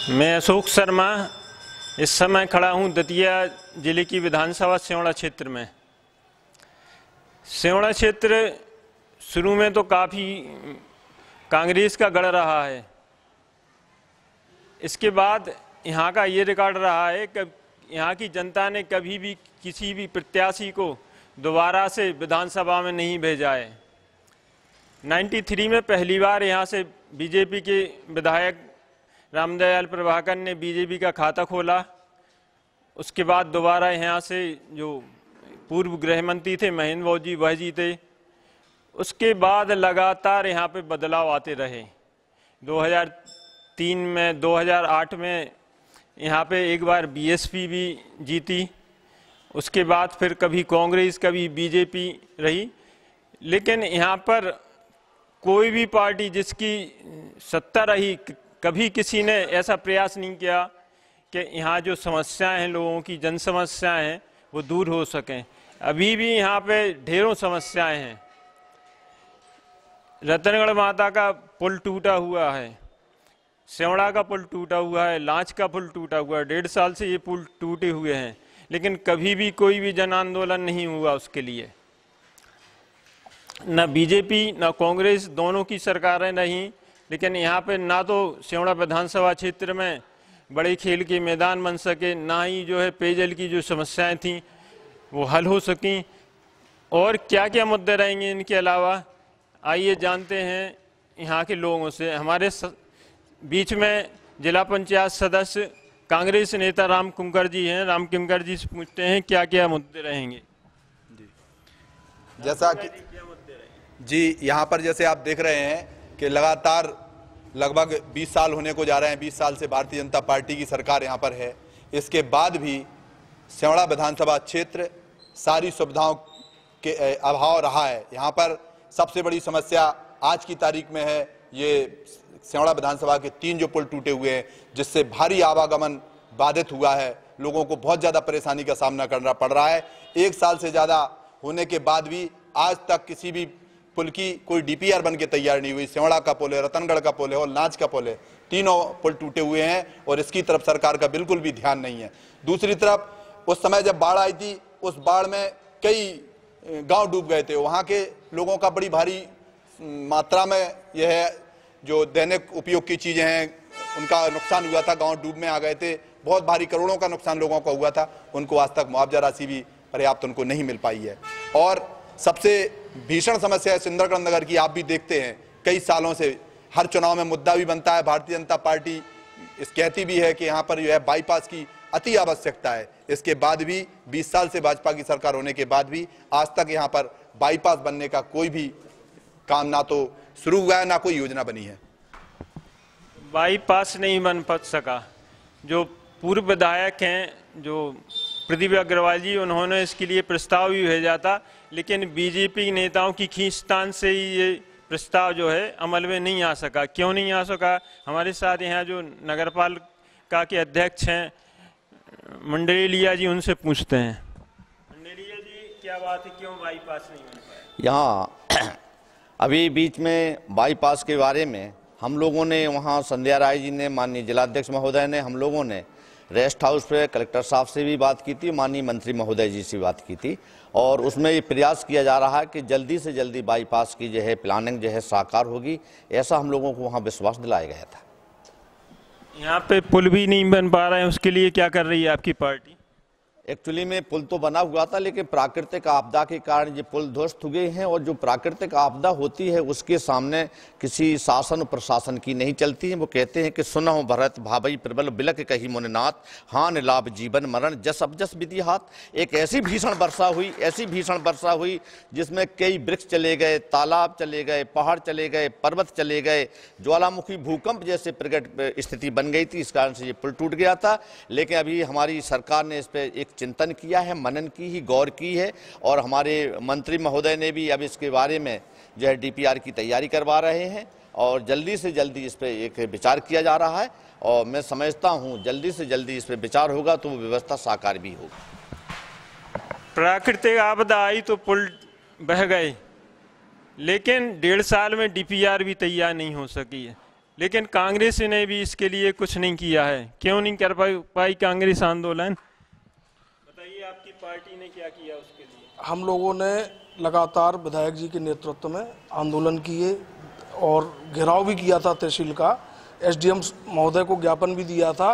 मैं अशोक शर्मा इस समय खड़ा हूं दतिया जिले की विधानसभा सिवड़ा क्षेत्र में। सिवड़ा क्षेत्र शुरू में तो काफ़ी कांग्रेस का गढ़ रहा है। इसके बाद यहाँ का ये रिकॉर्ड रहा है कि यहाँ की जनता ने कभी भी किसी भी प्रत्याशी को दोबारा से विधानसभा में नहीं भेजा है। 93 में पहली बार यहाँ से बीजेपी के विधायक रामदयाल प्रभाकर ने बीजेपी का खाता खोला। उसके बाद दोबारा यहाँ से जो पूर्व गृह मंत्री थे महेंद्र बाबू जी वह जीते। उसके बाद लगातार यहाँ पे बदलाव आते रहे। 2003 में 2008 में यहाँ पे एक बार बीएसपी भी जीती। उसके बाद फिर कभी कांग्रेस कभी बीजेपी रही, लेकिन यहाँ पर कोई भी पार्टी जिसकी सत्ता रही कभी किसी ने ऐसा प्रयास नहीं किया कि यहाँ जो समस्याएं हैं लोगों की जन समस्याएं हैं वो दूर हो सकें। अभी भी यहाँ पे ढेरों समस्याएं हैं। रतनगढ़ माता का पुल टूटा हुआ है, सिवड़ा का पुल टूटा हुआ है, लांच का पुल टूटा हुआ है। 1.5 साल से ये पुल टूटे हुए हैं, लेकिन कभी भी कोई भी जन आंदोलन नहीं हुआ उसके लिए। न बीजेपी न कांग्रेस दोनों की सरकारें नहीं, लेकिन यहाँ पे ना तो सिवड़ा विधानसभा क्षेत्र में बड़े खेल के मैदान बन सके, ना ही जो है पेयजल की जो समस्याएं थीं वो हल हो सकें। और क्या क्या मुद्दे रहेंगे इनके अलावा, आइए जानते हैं यहाँ के लोगों से। हमारे बीच में जिला पंचायत सदस्य कांग्रेस नेता राम कुंकर जी हैं। राम कुंकर जी से पूछते हैं क्या क्या मुद्दे रहेंगे। जैसा कि जी यहाँ पर जैसे आप देख रहे हैं कि लगातार लगभग 20 साल होने को जा रहे हैं। 20 साल से भारतीय जनता पार्टी की सरकार यहाँ पर है। इसके बाद भी सिवड़ा विधानसभा क्षेत्र सारी सुविधाओं के अभाव रहा है। यहाँ पर सबसे बड़ी समस्या आज की तारीख में है ये सिवड़ा विधानसभा के 3 जो पुल टूटे हुए हैं, जिससे भारी आवागमन बाधित हुआ है। लोगों को बहुत ज़्यादा परेशानी का सामना करना पड़ रहा है। 1 साल से ज़्यादा होने के बाद भी आज तक किसी भी पुल की कोई डीपीआर बन के तैयार नहीं हुई। सिवड़ा का पुल है, रतनगढ़ का पुल है और लांच का पुल है, तीनों पुल टूटे हुए हैं और इसकी तरफ सरकार का बिल्कुल भी ध्यान नहीं है। दूसरी तरफ उस समय जब बाढ़ आई थी, उस बाढ़ में कई गांव डूब गए थे। वहाँ के लोगों का बड़ी भारी मात्रा में यह है जो दैनिक उपयोग की चीज़ें हैं उनका नुकसान हुआ था। गाँव डूब में आ गए थे। बहुत भारी करोड़ों का नुकसान लोगों का हुआ था। उनको आज तक मुआवजा राशि भी पर्याप्त उनको नहीं मिल पाई है। और सबसे भीषण समस्या है सिंदरगढ़ नगर की। आप भी देखते हैं कई सालों से हर चुनाव में मुद्दा भी बनता है। भारतीय जनता पार्टी इस कहती भी है कि यहाँ पर जो है बाईपास की अति आवश्यकता है। इसके बाद भी 20 साल से भाजपा की सरकार होने के बाद भी आज तक यहाँ पर बाईपास बनने का कोई भी काम ना तो शुरू हुआ है ना कोई योजना बनी है। बाईपास नहीं बन सका। जो पूर्व विधायक हैं जो प्रदीप अग्रवाल जी, उन्होंने इसके लिए प्रस्ताव भी भेजा था, लेकिन बीजेपी नेताओं की खींचतान से ही ये प्रस्ताव जो है अमल में नहीं आ सका। क्यों नहीं आ सका? हमारे साथ यहाँ जो नगरपालिका के अध्यक्ष हैं मंडेलिया जी, उनसे पूछते हैं। मंडेलिया जी, क्या बात है, क्यों बाईपास नहीं बन पाया? यहाँ अभी बीच में बाईपास के बारे में हम लोगों ने वहाँ संध्या राय जी ने, माननीय जिलाध्यक्ष महोदय ने, हम लोगों ने रेस्ट हाउस पे कलेक्टर साहब से भी बात की थी, माननीय मंत्री महोदय जी से बात की थी। और उसमें ये प्रयास किया जा रहा है कि जल्दी से जल्दी बाईपास की जो है प्लानिंग जो है साकार होगी। ऐसा हम लोगों को वहाँ विश्वास दिलाया गया था। यहाँ पे पुल भी नहीं बन पा रहे हैं, उसके लिए क्या कर रही है आपकी पार्टी? एक्चुअली में पुल तो बना हुआ था, लेकिन प्राकृतिक आपदा के कारण ये पुल ध्वस्त हो गए हैं। और जो प्राकृतिक आपदा होती है उसके सामने किसी शासन प्रशासन की नहीं चलती है। वो कहते हैं कि सुनहु भरत भावई प्रबल बिलक कही मुनिनाथ, हान लाभ जीवन मरण जस अब जस विधि हाथ। एक ऐसी भीषण वर्षा हुई जिसमें कई वृक्ष चले गए, तालाब चले गए, पहाड़ चले गए, पर्वत चले गए, ज्वालामुखी भूकंप जैसे प्रकट स्थिति बन गई थी। इस कारण से ये पुल टूट गया था। लेकिन अभी हमारी सरकार ने इस पर एक चिंतन किया है, मनन की ही गौर की है। और हमारे मंत्री महोदय ने भी अब इसके बारे में जो है डीपीआर की तैयारी करवा रहे हैं और जल्दी से जल्दी इस पर एक विचार किया जा रहा है। और मैं समझता हूं जल्दी से जल्दी इस पर विचार होगा तो वो व्यवस्था साकार भी होगी। प्राकृतिक आपदा आई तो पुल बह गए, लेकिन 1.5 साल में डीपीआर भी तैयार नहीं हो सकी है। लेकिन कांग्रेस ने भी इसके लिए कुछ नहीं किया है। क्यों नहीं कर पाई कांग्रेस आंदोलन? बताइए आपकी पार्टी ने क्या किया उसके लिए? हम लोगों ने लगातार विधायक जी के नेतृत्व में आंदोलन किए और घेराव भी किया था तहसील का। एसडीएम महोदय को ज्ञापन भी दिया था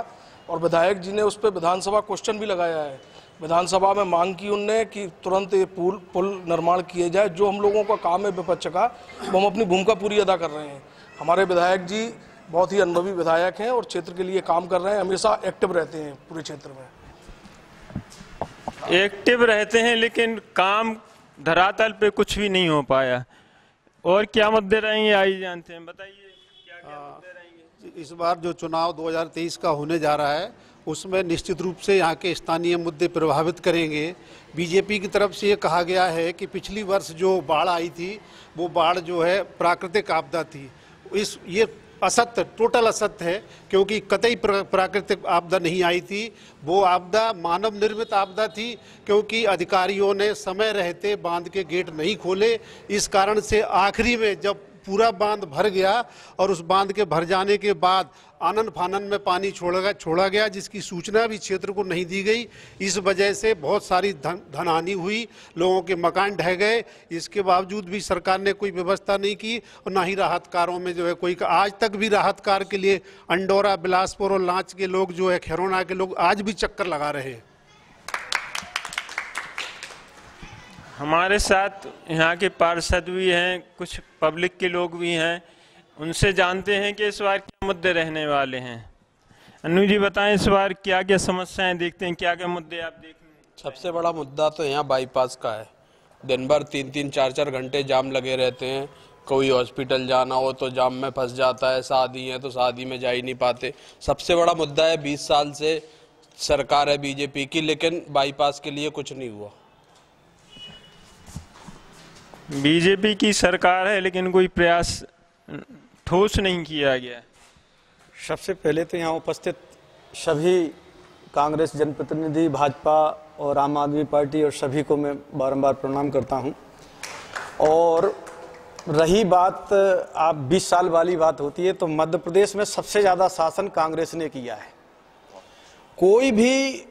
और विधायक जी ने उस पर विधानसभा क्वेश्चन भी लगाया है। विधानसभा में मांग की उनने कि तुरंत ये पुल निर्माण किए जाए। जो हम लोगों का काम है विपक्ष का, वो हम अपनी भूमिका पूरी अदा कर रहे हैं। हमारे विधायक जी बहुत ही अनुभवी विधायक हैं और क्षेत्र के लिए काम कर रहे हैं, हमेशा एक्टिव रहते हैं पूरे क्षेत्र में। एक्टिव रहते हैं लेकिन काम धरातल पे कुछ भी नहीं हो पाया। और क्या मुद्दे रहेंगे आई जानते हैं, बताइए क्या क्या मुद्दे रहेंगे? इस बार जो चुनाव 2023 का होने जा रहा है उसमें निश्चित रूप से यहाँ के स्थानीय मुद्दे प्रभावित करेंगे। बीजेपी की तरफ से ये कहा गया है कि पिछली वर्ष जो बाढ़ आई थी वो बाढ़ जो है प्राकृतिक आपदा थी। ये असत्य, टोटल असत्य है, क्योंकि कतई प्राकृतिक आपदा नहीं आई थी। वो आपदा मानव निर्मित आपदा थी, क्योंकि अधिकारियों ने समय रहते बांध के गेट नहीं खोले। इस कारण से आखिरी में जब पूरा बांध भर गया और उस बांध के भर जाने के बाद आनन फानन में पानी छोड़ा गया, जिसकी सूचना भी क्षेत्र को नहीं दी गई। इस वजह से बहुत सारी धन हानि हुई, लोगों के मकान ढह गए। इसके बावजूद भी सरकार ने कोई व्यवस्था नहीं की और ना ही राहत कार्यों में जो है कोई, आज तक भी राहत कार्य के लिए अंडोरा, बिलासपुर और लांच के लोग जो है, खैरोना के लोग आज भी चक्कर लगा रहे हैं। हमारे साथ यहाँ के पार्षद भी हैं, कुछ पब्लिक के लोग भी हैं, उनसे जानते हैं कि इस बार क्या मुद्दे रहने वाले हैं। अनु जी बताएं, इस बार क्या क्या समस्याएं देखते हैं, क्या क्या मुद्दे आप देख रहे हैं? सबसे बड़ा मुद्दा तो यहाँ बाईपास का है। दिन भर 3-3, 4-4 घंटे जाम लगे रहते हैं। कोई हॉस्पिटल जाना हो तो जाम में फंस जाता है, शादी है तो शादी में जा ही नहीं पाते। सबसे बड़ा मुद्दा है, 20 साल से सरकार है बीजेपी की, लेकिन बाईपास के लिए कुछ नहीं हुआ। बीजेपी की सरकार है लेकिन कोई प्रयास ठोस नहीं किया गया। सबसे पहले तो यहाँ उपस्थित सभी कांग्रेस जनप्रतिनिधि, भाजपा और आम आदमी पार्टी और सभी को मैं बारंबार प्रणाम करता हूँ। और रही बात आप 20 साल वाली बात होती है, तो मध्य प्रदेश में सबसे ज़्यादा शासन कांग्रेस ने किया है। कोई भी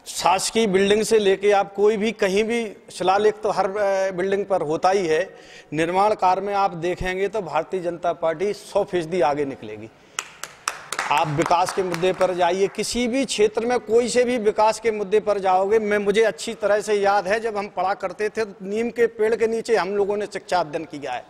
शासकीय बिल्डिंग से लेके आप कोई भी कहीं भी शिलालेख तो हर बिल्डिंग पर होता ही है। निर्माण कार्य में आप देखेंगे तो भारतीय जनता पार्टी 100% आगे निकलेगी। आप विकास के मुद्दे पर जाइए, किसी भी क्षेत्र में कोई से भी विकास के मुद्दे पर जाओगे, मुझे अच्छी तरह से याद है जब हम पढ़ा करते थे नीम के पेड़ के नीचे हम लोगों ने शिक्षा अध्ययन किया है।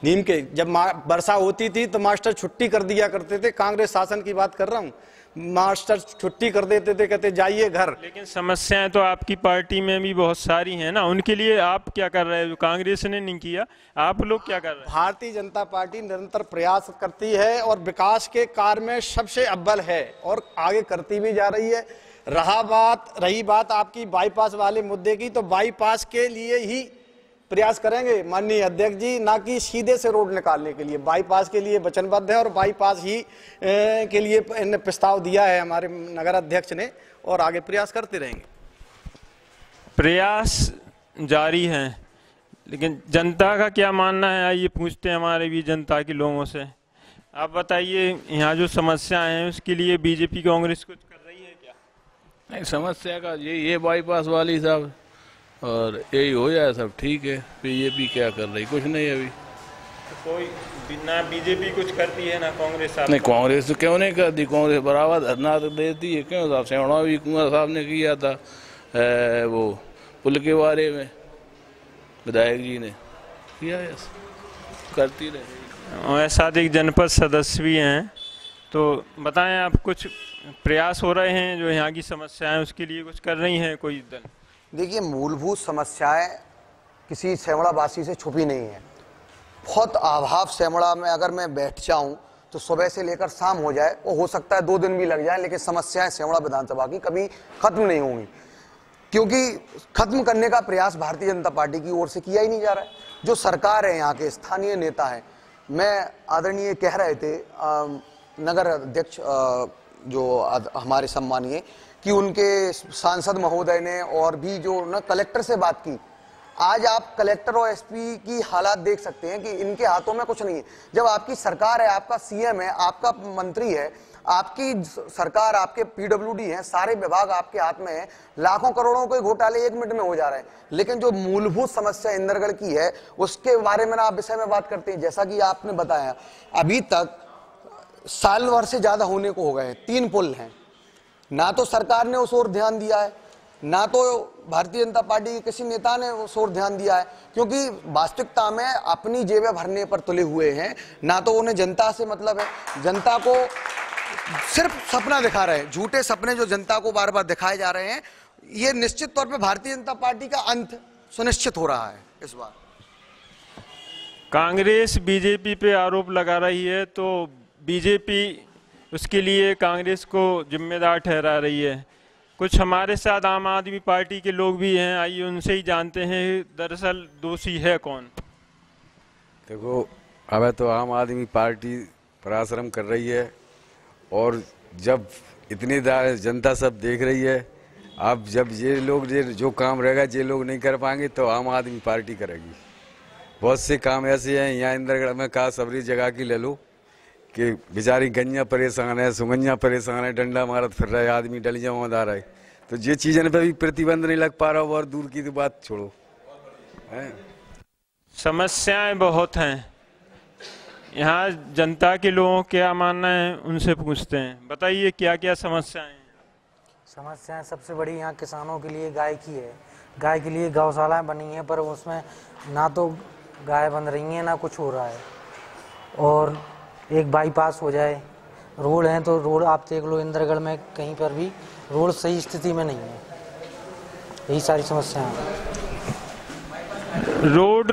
नीम के जब वर्षा होती थी तो मास्टर छुट्टी कर दिया करते थे, कांग्रेस शासन की बात कर रहा हूँ, मास्टर छुट्टी कर देते थे, कहते जाइए घर। लेकिन समस्याएं तो आपकी पार्टी में भी बहुत सारी हैं ना, उनके लिए आप क्या कर रहे हैं जो कांग्रेस ने नहीं किया? आप लोग क्या कर रहे हैं? भारतीय जनता पार्टी निरंतर प्रयास करती है और विकास के कार्य में सबसे अव्वल है और आगे करती भी जा रही है। रही बात आपकी बाईपास वाले मुद्दे की, तो बाईपास के लिए ही प्रयास करेंगे माननीय अध्यक्ष जी, ना कि सीधे से रोड निकालने के लिए। बाईपास के लिए वचनबद्ध है और बाईपास ही के लिए इन्हें प्रस्ताव दिया है हमारे नगर अध्यक्ष ने, और आगे प्रयास करते रहेंगे। प्रयास जारी है, लेकिन जनता का क्या मानना है आइए पूछते हैं हमारे भी जनता के लोगों से। आप बताइए, यहाँ जो समस्याएं हैं उसके लिए बीजेपी कांग्रेस कुछ कर रही है क्या? नहीं, समस्या का ये बाईपास वाली साहब, और यही हो जाए सब ठीक है। बीजेपी क्या कर रही? कुछ नहीं अभी। तो कोई ना बीजेपी कुछ करती है ना कांग्रेस? नहीं, कांग्रेस तो क्यों नहीं करती? कांग्रेस बराबर धरना तो देती है। क्यों साहब? सेवड़ा भी कुमार साहब ने किया था वो पुल के बारे में, विधायक जी ने किया, करती रहे। ऐसा एक जनपद सदस्य भी हैं, तो बताएं आप, कुछ प्रयास हो रहे हैं जो यहाँ की समस्याएं उसके लिए कुछ कर रही हैं कोई दल? देखिए, मूलभूत समस्याएं किसी सेमड़ा वासी से छुपी नहीं है। बहुत अभाव सेमड़ा में अगर मैं बैठ जाऊं तो सुबह से लेकर शाम हो जाए, वो हो सकता है 2 दिन भी लग जाए, लेकिन समस्याएं सेमड़ा विधानसभा की कभी खत्म नहीं होंगी, क्योंकि खत्म करने का प्रयास भारतीय जनता पार्टी की ओर से किया ही नहीं जा रहा है। जो सरकार है, यहाँ के स्थानीय नेता हैं, मैं आदरणीय कह रहे थे नगर अध्यक्ष जो हमारे सम्मानीय, कि उनके सांसद महोदय ने और भी जो न कलेक्टर से बात की आज आप कलेक्टर और एसपी की हालात देख सकते हैं कि इनके हाथों में कुछ नहीं है। जब आपकी सरकार है, आपका सीएम है, आपका मंत्री है, आपकी सरकार, आपके पीडब्ल्यूडी हैं, सारे विभाग आपके हाथ में है, लाखों करोड़ों के घोटाले 1 मिनट में हो जा रहे हैं, लेकिन जो मूलभूत समस्या इंदरगढ़ की है उसके बारे में ना आप विषय में बात करते हैं। जैसा कि आपने बताया, अभी तक साल भर से ज्यादा होने को हो गए, 3 पुल हैं, ना तो सरकार ने उस ओर ध्यान दिया है, ना तो भारतीय जनता पार्टी के किसी नेता ने उस ओर ध्यान दिया है, क्योंकि वास्तविकता में अपनी जेबें भरने पर तुले हुए हैं। ना तो उन्हें जनता से मतलब है, जनता को सिर्फ सपना दिखा रहे हैं, झूठे सपने जो जनता को बार बार दिखाए जा रहे हैं। ये निश्चित तौर पे भारतीय जनता पार्टी का अंत सुनिश्चित हो रहा है इस बार। कांग्रेस बीजेपी पे आरोप लगा रही है, तो बीजेपी उसके लिए कांग्रेस को जिम्मेदार ठहरा रही है। कुछ हमारे साथ आम आदमी पार्टी के लोग भी हैं, आइए उनसे ही जानते हैं दरअसल दोषी है कौन। देखो, अब तो आम आदमी पार्टी पराश्रम कर रही है, और जब इतनी जनता सब देख रही है, अब जब ये लोग जो काम रहेगा ये लोग नहीं कर पाएंगे तो आम आदमी पार्टी करेगी। बहुत से काम ऐसे हैं यहाँ इंदरगढ़ में, कहा सबरी जगह की ले लो कि बेचारी गंजा परेशान है, सुगंजा परेशान है, डंडा मारत फिर रहे आदमी, डलियाँ मौदार है, तो ये चीज़ें पे भी प्रतिबंध नहीं लग पा रहा। और दूर की तो बात छोड़ो, समस्याएं बहुत हैं यहाँ। जनता के लोगों क्या मानना है उनसे पूछते हैं। बताइए क्या क्या समस्याएं हैं? समस्याएं सबसे बड़ी यहाँ किसानों के लिए गाय की है। गाय के लिए गौशालाएं बनी हैं, पर उसमें ना तो गाय बन रही हैं ना कुछ हो रहा है। और एक बाईपास हो जाए, रोड है तो रोड आप देख लो, इंदरगढ़ में कहीं पर भी रोड सही स्थिति में नहीं है। यही सारी समस्याएं हैं। रोड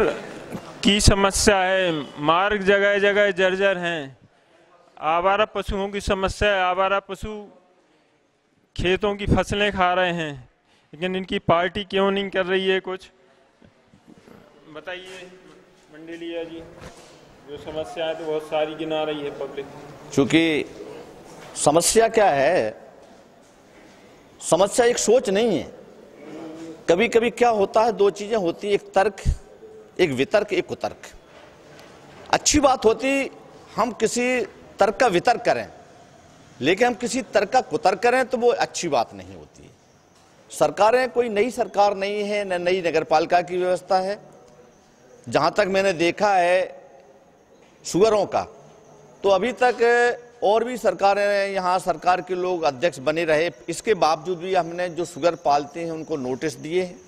की समस्या है, मार्ग जगह जगह जर्जर हैं, आवारा पशुओं की समस्या है, आवारा पशु खेतों की फसलें खा रहे हैं, लेकिन इनकी पार्टी क्यों नहीं कर रही है कुछ? बताइए मंडलिया जी, जो समस्या है तो बहुत सारी गिना रही है पब्लिक। चूंकि समस्या क्या है, समस्या एक सोच नहीं है। कभी कभी क्या होता है, 2 चीजें होती है, एक तर्क, एक वितर्क, एक कुतर्क। अच्छी बात होती हम किसी तर्क का वितर्क करें, लेकिन हम किसी तर्क का कुतर्क करें तो वो अच्छी बात नहीं होती। सरकारें, कोई नई सरकार नहीं है, न नई नगरपालिका की व्यवस्था है। जहां तक मैंने देखा है शुगरों का, तो अभी तक और भी सरकारें, यहाँ सरकार के लोग अध्यक्ष बने रहे, इसके बावजूद भी हमने जो शुगर पालते हैं उनको नोटिस दिए हैं।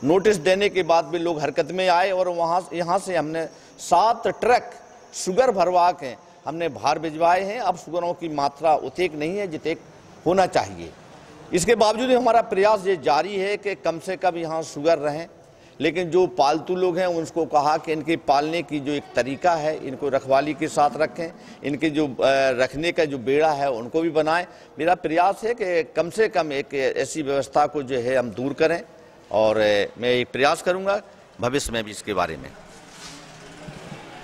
नोटिस देने के बाद भी लोग हरकत में आए, और यहाँ से हमने 7 ट्रक शुगर भरवा के हमने बाहर भिजवाए हैं। अब शुगरों की मात्रा उतेक नहीं है जितेक होना चाहिए। इसके बावजूद हमारा प्रयास ये जारी है कि कम से कम यहाँ शुगर रहें, लेकिन जो पालतू लोग हैं उनको कहा कि इनके पालने की जो एक तरीका है, इनको रखवाली के साथ रखें, इनके जो रखने का जो बेड़ा है उनको भी बनाएं। मेरा प्रयास है कि कम से कम एक ऐसी व्यवस्था को जो है हम दूर करें, और मैं एक प्रयास करूंगा भविष्य में भी इसके बारे में।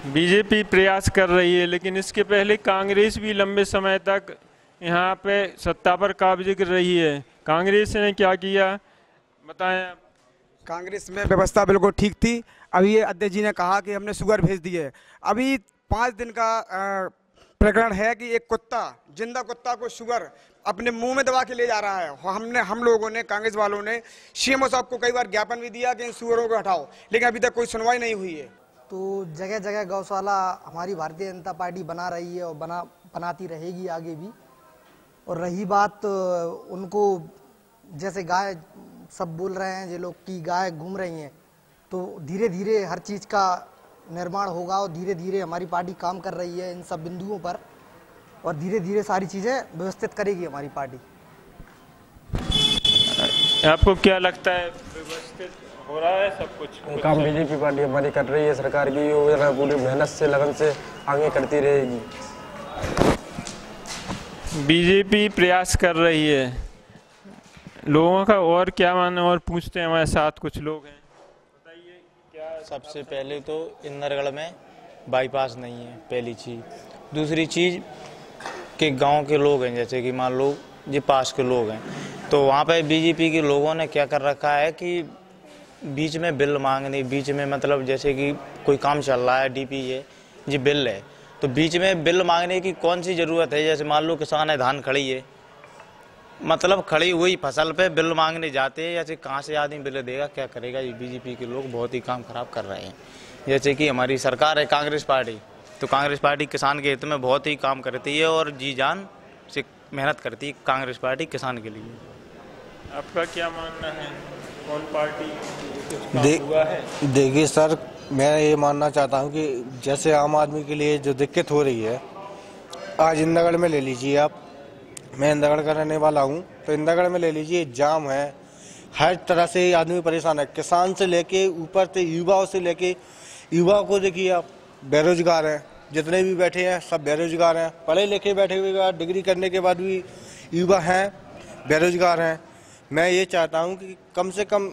बीजेपी प्रयास कर रही है, लेकिन इसके पहले कांग्रेस भी लंबे समय तक यहाँ पे सत्ता पर काबिज कर रही है। कांग्रेस ने क्या किया बताएं आप। कांग्रेस में व्यवस्था बिल्कुल ठीक थी। अभी ये अध्यक्ष जी ने कहा कि हमने शुगर भेज दी है। अभी 5 दिन का प्रकरण है कि एक कुत्ता, जिंदा कुत्ता को शुगर अपने मुंह में दबा के ले जा रहा है। हम लोगों ने, कांग्रेस वालों ने सीएमओ साहब को कई बार ज्ञापन भी दिया कि इन शुगरों को हटाओ, लेकिन अभी तक कोई सुनवाई नहीं हुई है। तो जगह जगह गौशाला हमारी भारतीय जनता पार्टी बना रही है और बनाती रहेगी आगे भी। और रही बात उनको, जैसे गाय सब बोल रहे हैं ये लोग कि गाय घूम रही हैं, तो धीरे धीरे हर चीज़ का निर्माण होगा, और धीरे धीरे हमारी पार्टी काम कर रही है इन सब बिंदुओं पर, और धीरे धीरे सारी चीज़ें व्यवस्थित करेगी हमारी पार्टी। आपको क्या लगता है व्यवस्थित हो रहा है सब कुछ? काम बीजेपी पार्टी हमारी कर रही है, सरकार की योजना पूरी मेहनत से, लगन से आगे करती रहेगी। बीजेपी प्रयास कर रही है, लोगों का और क्या मानना, और पूछते हैं हमारे साथ कुछ लोग हैं। बताइए क्या। सबसे पहले तो इंदरगढ़ में बाईपास नहीं है, पहली चीज़। दूसरी चीज़ कि गांव के लोग हैं, जैसे कि मान लो ये पास के लोग हैं, तो वहाँ पे बीजेपी के लोगों ने क्या कर रखा है कि बीच में बिल मांगने, बीच में मतलब जैसे कि कोई काम चल रहा है, डीपी है जी, बिल है, तो बीच में बिल मांगने की कौन सी ज़रूरत है। जैसे मान लो किसान है, धान खड़ी है, मतलब खड़ी हुई फसल पे बिल मांगने जाते हैं, जैसे कहाँ से आदमी बिल देगा, क्या करेगा। ये बीजेपी के लोग बहुत ही काम खराब कर रहे हैं। जैसे कि हमारी सरकार है कांग्रेस पार्टी, तो कांग्रेस पार्टी किसान के हित में बहुत ही काम करती है और जी जान से मेहनत करती है कांग्रेस पार्टी किसान के लिए। आपका क्या मानना है, कौन पार्टी हुआ है? देखिए सर, मैं ये मानना चाहता हूँ कि जैसे आम आदमी के लिए जो दिक्कत हो रही है, आज इंदरगढ़ में ले लीजिए आप, मैं इंदरगढ़ का रहने वाला हूँ, तो इंदरगढ़ में ले लीजिए, जाम है, हर तरह से आदमी परेशान है, किसान से लेके ऊपर से युवाओं से लेके, युवाओं को देखिए आप, बेरोजगार हैं, जितने भी बैठे हैं सब बेरोजगार हैं, पढ़े लिखे बैठे हुए डिग्री करने के बाद भी युवा हैं बेरोजगार हैं। मैं ये चाहता हूँ कि कम से कम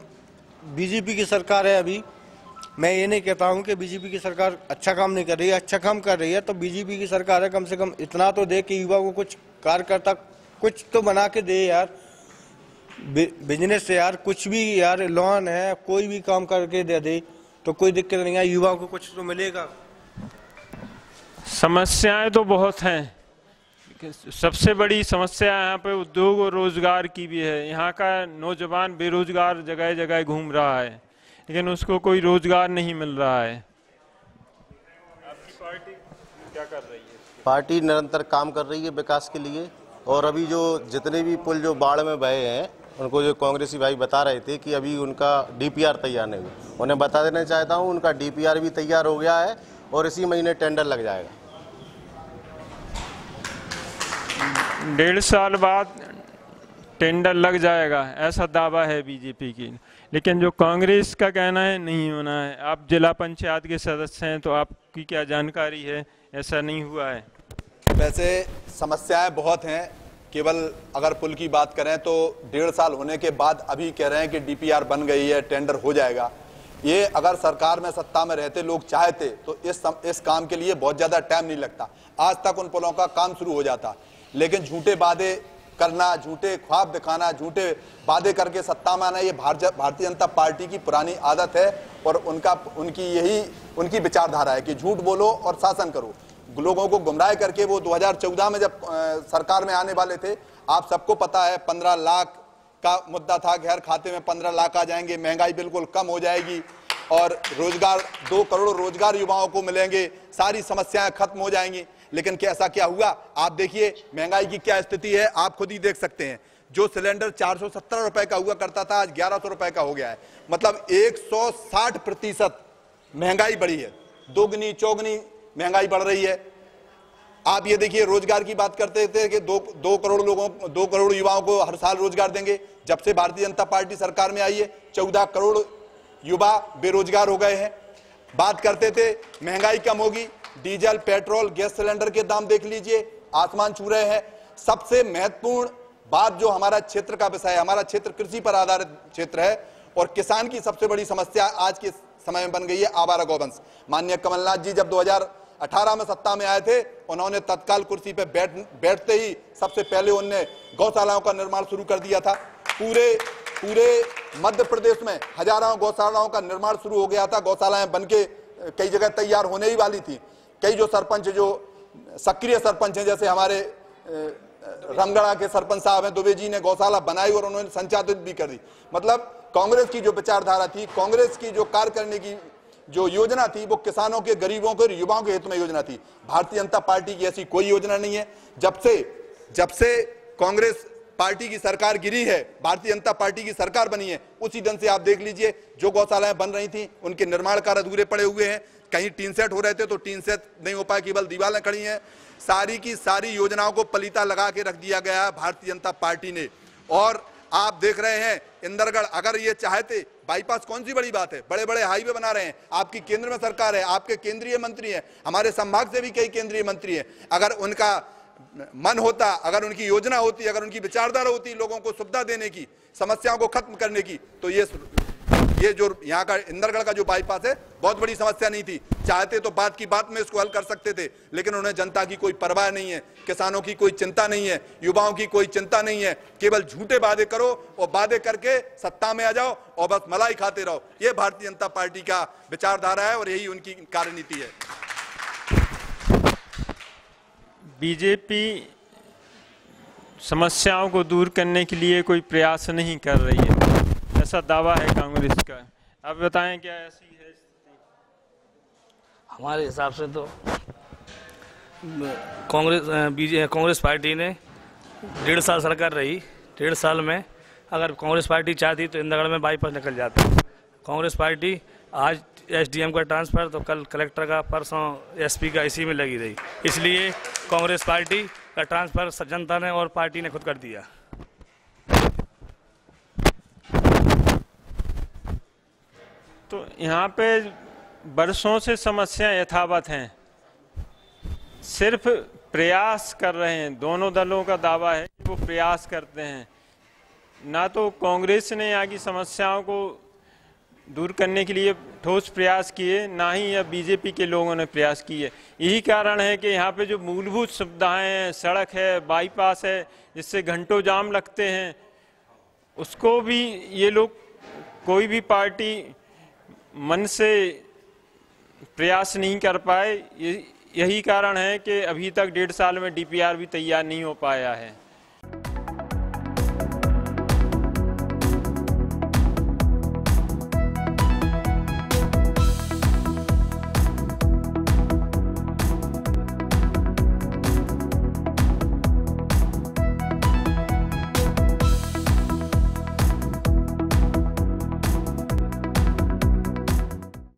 बीजेपी की सरकार है अभी, मैं ये नहीं कहता हूँ कि बीजेपी की सरकार अच्छा काम नहीं कर रही है, अच्छा काम कर रही है, तो बीजेपी की सरकार है, कम से कम इतना तो दे कि युवा को कुछ कार्यकर्ता कुछ तो बना के दे यार, बिजनेस से यार, कुछ भी यार, लोन है, कोई भी काम करके दे दे तो कोई दिक्कत नहीं है, युवाओं को कुछ तो मिलेगा। समस्याएं तो बहुत हैं, सबसे बड़ी समस्या यहाँ पे उद्योग और रोजगार की भी है। यहाँ का नौजवान बेरोजगार जगह जगह घूम रहा है, लेकिन उसको कोई रोजगार नहीं मिल रहा है। आपकी पार्टी क्या कर रही है? पार्टी निरंतर काम कर रही है विकास के लिए, और अभी जो जितने भी पुल जो बाढ़ में बहे हैं, उनको जो कांग्रेसी भाई बता रहे थे कि अभी उनका डीपीआर तैयार नहीं हुआ, उन्हें बता देना चाहता हूँ उनका डीपीआर भी तैयार हो गया है और इसी महीने टेंडर लग जाएगा। 1.5 साल बाद टेंडर लग जाएगा, ऐसा दावा है बीजेपी की, लेकिन जो कांग्रेस का कहना है नहीं होना है। आप जिला पंचायत के सदस्य हैं, तो आपकी क्या जानकारी है, ऐसा नहीं हुआ है? वैसे समस्याएं बहुत हैं, केवल अगर पुल की बात करें तो 1.5 साल होने के बाद अभी कह रहे हैं कि डीपीआर बन गई है, टेंडर हो जाएगा। ये अगर सरकार में सत्ता में रहते लोग चाहते तो इस काम के लिए बहुत ज़्यादा टाइम नहीं लगता, आज तक उन पुलों का काम शुरू हो जाता। लेकिन झूठे वादे करना, झूठे ख्वाब दिखाना, झूठे वादे करके सत्ता में आना, ये भारतीय जनता पार्टी की पुरानी आदत है और उनकी विचारधारा है कि झूठ बोलो और शासन करो। लोगों को गुमराह करके वो 2014 में जब सरकार में आने वाले थे, आप सबको पता है 15 लाख का मुद्दा था कि हर खाते में 15 लाख आ जाएंगे, महंगाई बिल्कुल कम हो जाएगी और रोजगार 2 करोड़ रोजगार युवाओं को मिलेंगे, सारी समस्याएं खत्म हो जाएंगी। लेकिन कैसा क्या हुआ आप देखिए, महंगाई की क्या स्थिति है आप खुद ही देख सकते हैं। जो सिलेंडर 470 रुपए का हुआ करता था आज 1100 रुपए का हो गया है, मतलब 160% महंगाई बढ़ी है, दोगुनी चौगुनी महंगाई बढ़ रही है। आप ये देखिए, रोजगार की बात करते थे कि 2 करोड़ युवाओं को हर साल रोजगार देंगे। जब से भारतीय जनता पार्टी सरकार में आई है 14 करोड़ युवा बेरोजगार हो गए हैं। बात करते थे महंगाई कम होगी, डीजल पेट्रोल गैस सिलेंडर के दाम देख लीजिए आसमान छू रहे हैं। सबसे महत्वपूर्ण बात जो हमारा क्षेत्र का विषय है, हमारा क्षेत्र कृषि पर आधारित क्षेत्र है और किसान की सबसे बड़ी समस्या आज के समय में बन गई है आवारा गौवंश। माननीय कमलनाथ जी जब 2018 में सत्ता में आए थे, उन्होंने तत्काल कुर्सी पे बैठते ही सबसे पहले उन्होंने गौशालाओं का निर्माण शुरू कर दिया था। पूरे मध्य प्रदेश में हजारों गौशालाओं का निर्माण शुरू हो गया था, गौशालाएं बनके कई जगह तैयार होने ही वाली थी। कई जो सरपंच, जो सक्रिय सरपंच हैं, जैसे हमारे रामगढ़ा के सरपंच साहब हैं, दुबे जी ने गौशाला बनाई और उन्होंने संचालित भी कर दी। मतलब कांग्रेस की जो विचारधारा थी, कांग्रेस की जो कार्य करने की जो योजना थी, वो किसानों के, गरीबों के, युवाओं के हित में योजना थी। भारतीय जनता पार्टी की ऐसी कोई योजना नहीं है। जब से कांग्रेस पार्टी की सरकार गिरी है, भारतीय जनता पार्टी की सरकार बनी है, उसी दिन से आप देख लीजिए जो गौशालाएं बन रही थी उनके निर्माण कार्य अधूरे पड़े हुए हैं। कहीं टीन सेट हो रहे थे तो टीन सेट नहीं हो पाए, केवल दीवारें खड़ी हैं। सारी की सारी योजनाओं को पलीता लगा के रख दिया गया है भारतीय जनता पार्टी ने। और आप देख रहे हैं इंदरगढ़, अगर ये चाहते, बाईपास कौन सी बड़ी बात है, बड़े बड़े हाईवे बना रहे हैं, आपकी केंद्र में सरकार है, आपके केंद्रीय मंत्री हैं, हमारे संभाग से भी कई केंद्रीय मंत्री हैं। अगर उनका मन होता, अगर उनकी योजना होती, अगर उनकी विचारधारा होती लोगों को सुविधा देने की, समस्याओं को खत्म करने की, तो ये ये जो यहाँ का इंदरगढ़ का जो बाईपास है बहुत बड़ी समस्या नहीं थी। चाहते तो बात की बात में इसको हल कर सकते थे, लेकिन उन्हें जनता की कोई परवाह नहीं है, किसानों की कोई चिंता नहीं है, युवाओं की कोई चिंता नहीं है। केवल झूठे वादे करो और वादे करके सत्ता में आ जाओ और बस मलाई खाते रहो। ये भारतीय जनता पार्टी का विचारधारा है और यही उनकी कार्यनीति है। बीजेपी समस्याओं को दूर करने के लिए कोई प्रयास नहीं कर रही है, ऐसा दावा है कांग्रेस का। आप बताएं क्या ऐसी है स्थिति? हमारे हिसाब से तो कांग्रेस पार्टी ने 1.5 साल सरकार रही। 1.5 साल में अगर कांग्रेस पार्टी चाहती तो इंदरगढ़ में बाईपास निकल जाता। कांग्रेस पार्टी आज एसडीएम का ट्रांसफ़र तो कल कलेक्टर का, परसों एसपी का इसी में लगी रही। इसलिए कांग्रेस पार्टी का ट्रांसफ़र जनता ने और पार्टी ने खुद कर दिया। तो यहाँ पे बरसों से समस्याएं यथावत हैं, सिर्फ प्रयास कर रहे हैं। दोनों दलों का दावा है कि वो प्रयास करते हैं। ना तो कांग्रेस ने यहाँ की समस्याओं को दूर करने के लिए ठोस प्रयास किए, ना ही यह बीजेपी के लोगों ने प्रयास किए। यही कारण है कि यहाँ पे जो मूलभूत सुविधाएं हैं, सड़क है, बाईपास है, जिससे घंटों जाम लगते हैं, उसको भी ये लोग, कोई भी पार्टी मन से प्रयास नहीं कर पाए। यही कारण है कि अभी तक 1.5 साल में डीपीआर भी तैयार नहीं हो पाया है।